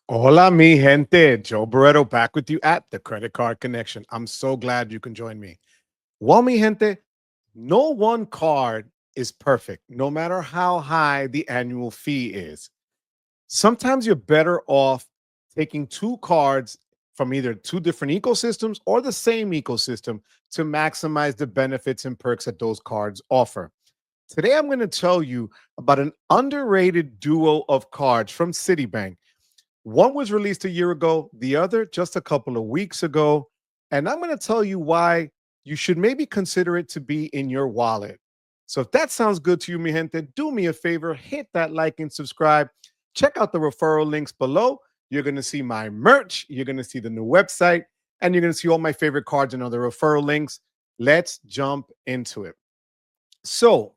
Hola, mi gente. Joe Barreto back with you at the Credit Card Connection. I'm so glad you can join me. Well, mi gente, no one card is perfect, no matter how high the annual fee is. Sometimes you're better off taking two cards from either two different ecosystems or the same ecosystem to maximize the benefits and perks that those cards offer. Today, I'm going to tell you about an underrated duo of cards from Citibank. One was released a year ago, the other just a couple of weeks ago. And I'm going to tell you why you should maybe consider it to be in your wallet. So if that sounds good to you, mi gente, do me a favor, hit that like and subscribe. Check out the referral links below. You're going to see my merch, you're going to see the new website, and you're going to see all my favorite cards and other referral links. Let's jump into it. So,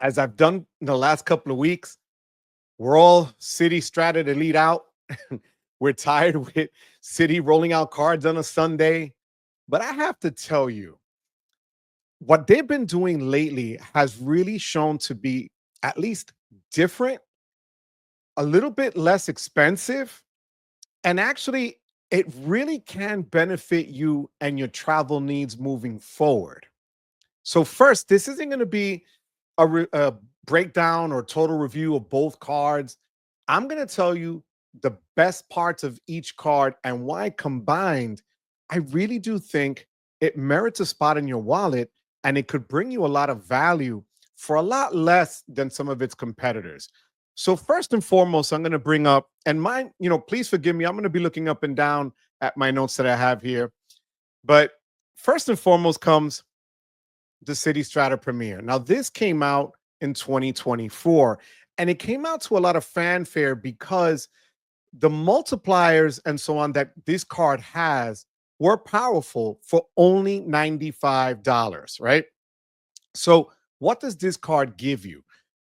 as I've done in the last couple of weeks, we're all City Strata Elite out. We're tired with City rolling out cards on a Sunday. But I have to tell you, what they've been doing lately has really shown to be at least different, a little bit less expensive, and actually, it really can benefit you and your travel needs moving forward. So, first, this isn't going to be a breakdown or total review of both cards. I'm going to tell you the best parts of each card and why combined, I really do think it merits a spot in your wallet and it could bring you a lot of value for a lot less than some of its competitors. So, first and foremost, I'm going to bring up, and mine, please forgive me, I'm going to be looking up and down at my notes that I have here. But first and foremost comes the City Strata premiere. Now, this came out in 2024, and it came out to a lot of fanfare because the multipliers and so on that this card has were powerful for only $95, right? So, what does this card give you?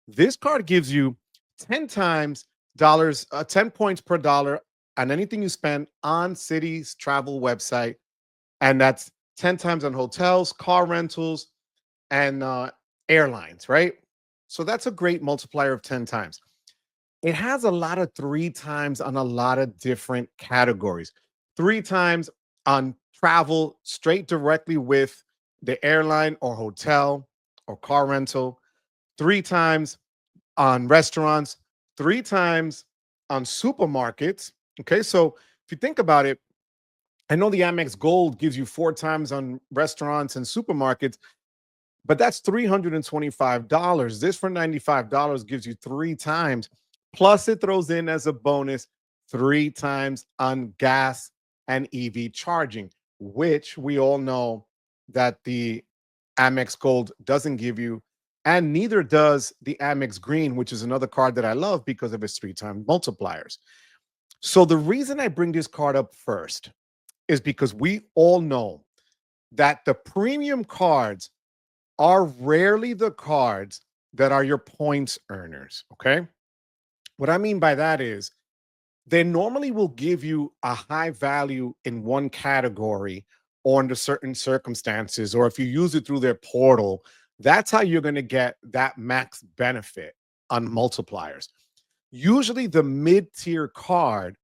This card gives you 10 times dollars, 10 points per dollar on anything you spend on City's travel website. And that's 10 times on hotels, car rentals, and airlines, right? So that's a great multiplier of 10 times. It has a lot of three times on a lot of different categories. Three times on travel straight directly with the airline or hotel or car rental, three times on restaurants, three times on supermarkets. Okay, so if you think about it, I know the Amex Gold gives you four times on restaurants and supermarkets, but that's $325. This for $95 gives you three times. Plus, it throws in as a bonus three times on gas and EV charging, which we all know that the Amex Gold doesn't give you. And neither does the Amex Green, which is another card that I love because of its three time multipliers. So, the reason I bring this card up first is because we all know that the premium cards are rarely the cards that are your points earners. Okay. What I mean by that is they normally will give you a high value in one category or under certain circumstances, or if you use it through their portal, that's how you're going to get that max benefit on multipliers. Usually, the mid tier card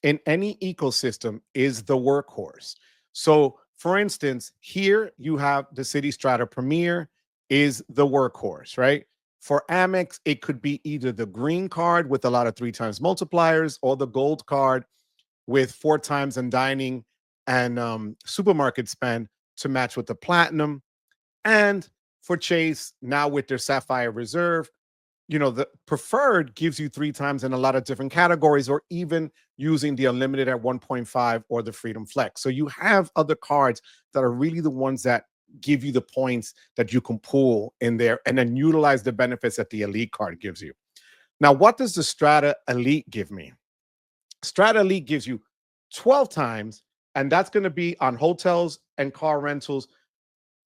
in any ecosystem is the workhorse. So, for instance, here you have the City Strata Premier is the workhorse, right? For Amex, it could be either the green card with a lot of three times multipliers or the gold card with four times in dining and supermarket spend to match with the platinum. And for Chase, now with their Sapphire Reserve, the preferred gives you three times in a lot of different categories, or even using the unlimited at 1.5 or the Freedom Flex. So you have other cards that are really the ones that give you the points that you can pull in there and then utilize the benefits that the Elite card gives you. Now, what does the Strata Elite give me? Strata Elite gives you 12 times, and that's going to be on hotels and car rentals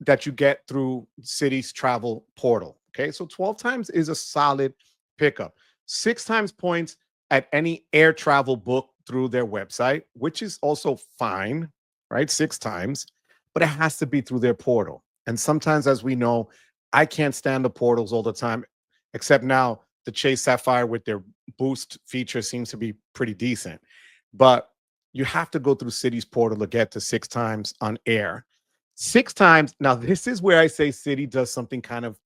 that you get through City's travel portal. Okay, so 12 times is a solid pickup. Six times points at any air travel book through their website, which is also fine, right? Six times, but it has to be through their portal. And sometimes, as we know, I can't stand the portals all the time, except now the Chase Sapphire with their boost feature seems to be pretty decent. But you have to go through Citi's portal to get to 6 times on air. 6 times. Now, this is where I say Citi does something kind of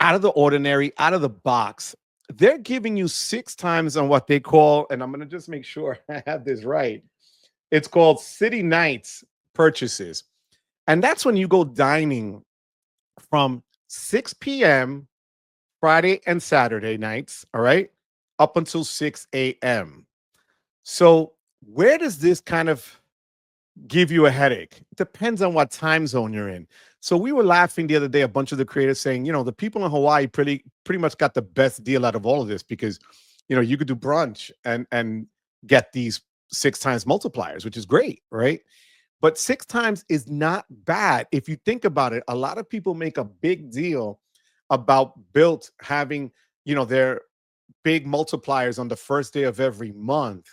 out of the ordinary, out of the box. They're giving you 6 times on what they call, and I'm going to just make sure I have this right. It's called City Nights purchases. And that's when you go dining from 6 p.m. Friday and Saturday nights, all right, up until 6 a.m. So, where does this kind of give you a headache? It depends on what time zone you're in. So we were laughing the other day, a bunch of the creators saying, the people in Hawaii pretty much got the best deal out of all of this because you could do brunch and get these 6 times multipliers, which is great, right? But 6 times is not bad if you think about it. A lot of people make a big deal about Built having, their big multipliers on the first day of every month.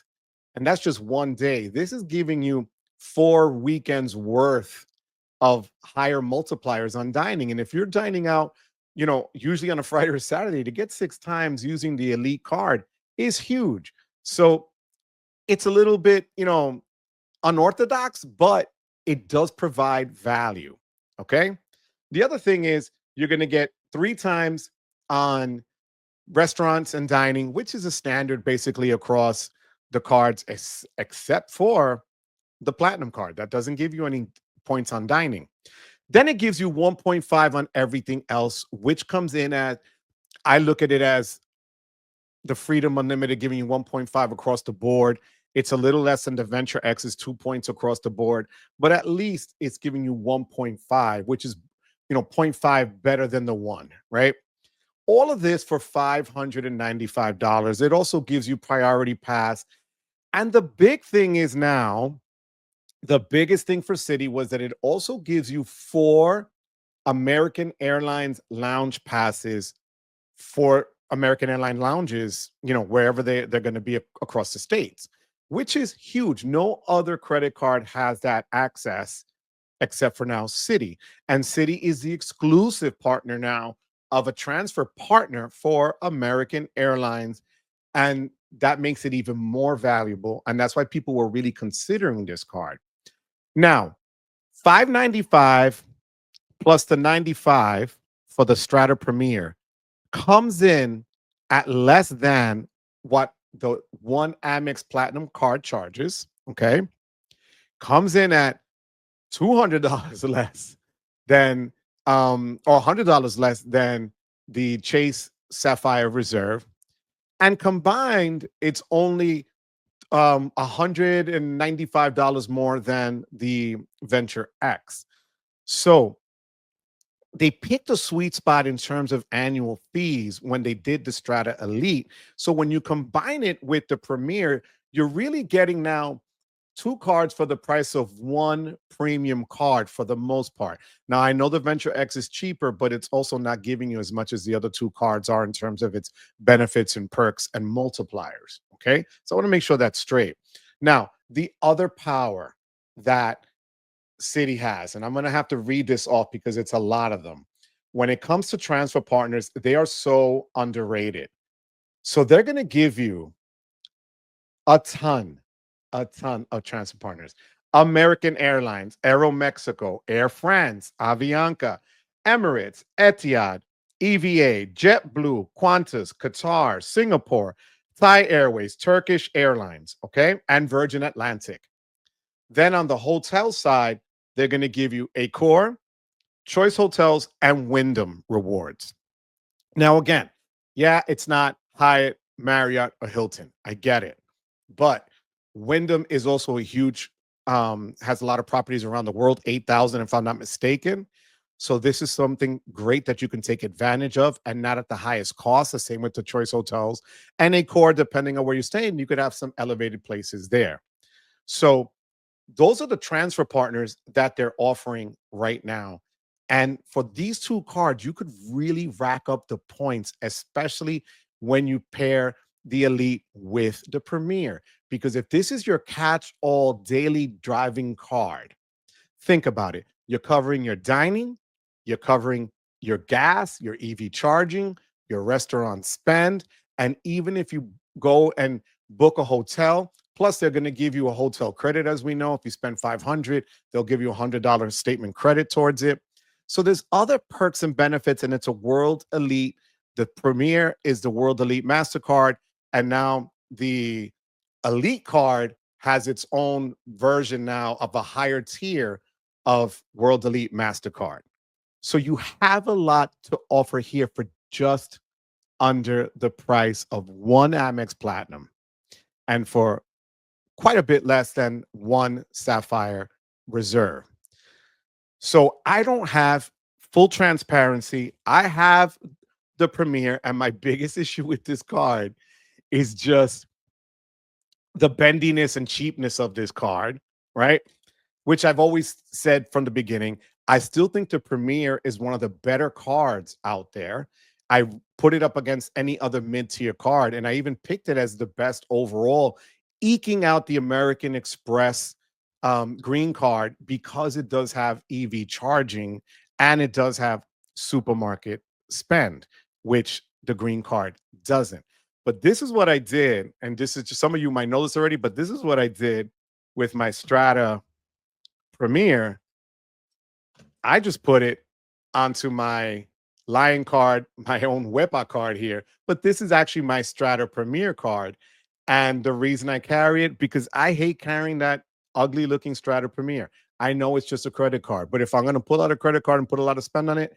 And that's just one day. This is giving you 4 weekends worth of higher multipliers on dining. And if you're dining out, usually on a Friday or Saturday, to get 6 times using the elite card is huge. So it's a little bit, unorthodox, but it does provide value. Okay. The other thing is you're going to get 3 times on restaurants and dining, which is a standard basically across the cards, except for the platinum card. That doesn't give you any points on dining. Then it gives you 1.5 on everything else, which comes in at, I look at it as the Freedom Unlimited giving you 1.5 across the board. It's a little less than the Venture X's 2 points across the board, but at least it's giving you 1.5, which is, zero point 0.5 better than the one, right? All of this for $595. It also gives you priority pass. And the big thing is now, the biggest thing for Citi was that it also gives you 4 American Airlines lounge passes for American Airline lounges, wherever they're going to be across the states, which is huge. No other credit card has that access except for now Citi. And Citi is the exclusive partner now of a transfer partner for American Airlines. And that makes it even more valuable. And that's why people were really considering this card. Now, 595 plus the 95 for the Strata Premier comes in at less than what the one Amex Platinum card charges. Okay. Comes in at $200 less than or $100 less than the Chase Sapphire Reserve. And combined, it's only $195 more than the Venture X. So they picked a sweet spot in terms of annual fees when they did the Strata Elite. So when you combine it with the Premier, you're really getting now 2 cards for the price of one premium card for the most part. Now, I know the Venture X is cheaper, but it's also not giving you as much as the other 2 cards are in terms of its benefits and perks and multipliers. Okay. So I want to make sure that's straight. Now, the other power that Citi has, and I'm going to have to read this off because it's a lot of them. When it comes to transfer partners, they are so underrated. So they're going to give you a ton, a ton of transfer partners. American Airlines, Aeromexico, Air France, Avianca, Emirates, Etihad, EVA, JetBlue, Qantas, Qatar, Singapore, Thai Airways, Turkish Airlines, okay, and Virgin Atlantic. Then on the hotel side, they're going to give you Accor, Choice Hotels, and Wyndham rewards. Now, again, yeah, it's not Hyatt, Marriott, or Hilton. I get it. But Wyndham is also a huge, has a lot of properties around the world, 8,000 if I'm not mistaken. So this is something great that you can take advantage of and not at the highest cost. The same with the Choice Hotels and Accor, depending on where you're staying, you could have some elevated places there. So those are the transfer partners that they're offering right now. And for these 2 cards, you could really rack up the points, especially when you pair the Elite with the Premier. Because if this is your catch all daily driving card, think about it. You're covering your dining, you're covering your gas, your EV charging, your restaurant spend, and even if you go and book a hotel, plus they're going to give you a hotel credit. As we know, if you spend 500, they'll give you $100 statement credit towards it. So there's other perks and benefits, and it's a World Elite. The Premier is the World Elite MasterCard, and now the Elite card has its own version now of a higher tier of World Elite MasterCard. So you have a lot to offer here for just under the price of one Amex Platinum and for quite a bit less than one Sapphire Reserve. So I don't have full transparency. I have the Premier, and my biggest issue with this card is just the bendiness and cheapness of this card, right? Which I've always said from the beginning. I still think the Premier is one of the better cards out there. I put it up against any other mid-tier card, and I even picked it as the best overall, eking out the American Express green card because it does have EV charging and it does have supermarket spend, which the green card doesn't. But this is what I did, and this is just some of you might know this already, but this is what I did with my Strata Premier. I just put it onto my Lion card, my own Wepa card here, but this is actually my Strata Premier card. And the reason I carry it, because I hate carrying that ugly looking Strata Premier. I know it's just a credit card, but if I'm going to pull out a credit card and put a lot of spend on it,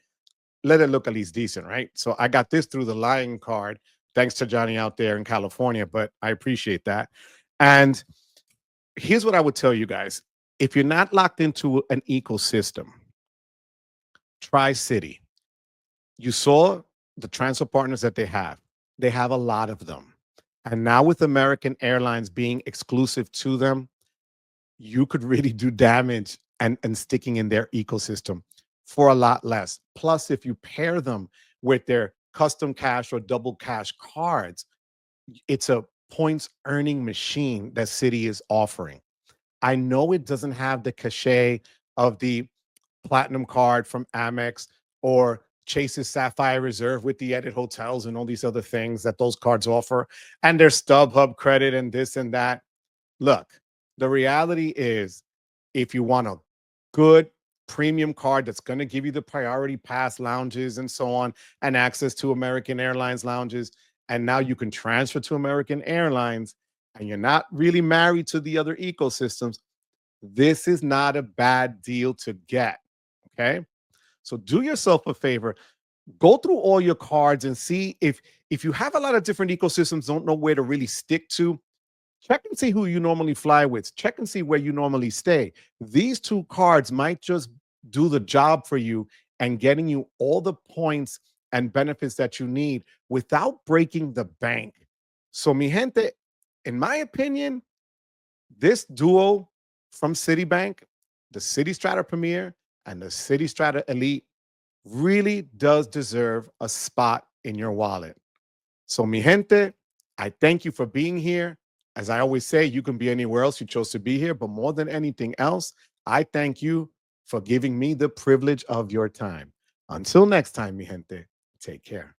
let it look at least decent, right? So I got this through the Lion card, thanks to Johnny out there in California, but I appreciate that. And here's what I would tell you guys. If you're not locked into an ecosystem, try Citi. You saw the transfer partners that they have. They have a lot of them. And now with American Airlines being exclusive to them, you could really do damage and sticking in their ecosystem for a lot less. Plus, if you pair them with their custom cash or double cash cards, it's a points earning machine that Citi is offering. I know it doesn't have the cachet of the Platinum card from Amex or Chase's Sapphire Reserve with the Edit Hotels and all these other things that those cards offer, and their StubHub credit and this and that. Look, the reality is, if you want a good premium card that's going to give you the priority pass lounges and so on, and access to American Airlines lounges, and now you can transfer to American Airlines, and you're not really married to the other ecosystems, this is not a bad deal to get. Okay. So do yourself a favor, go through all your cards and see if you have a lot of different ecosystems, don't know where to really stick to, check and see who you normally fly with. Check and see where you normally stay. These two cards might just do the job for you and getting you all the points and benefits that you need without breaking the bank. So, mi gente, in my opinion, this duo from Citibank, the Citi Strata Premier and the Citi Strata Elite, really does deserve a spot in your wallet. So, mi gente, I thank you for being here. As I always say, you can be anywhere else you chose to be here, but more than anything else, I thank you for giving me the privilege of your time. Until next time, mi gente, take care.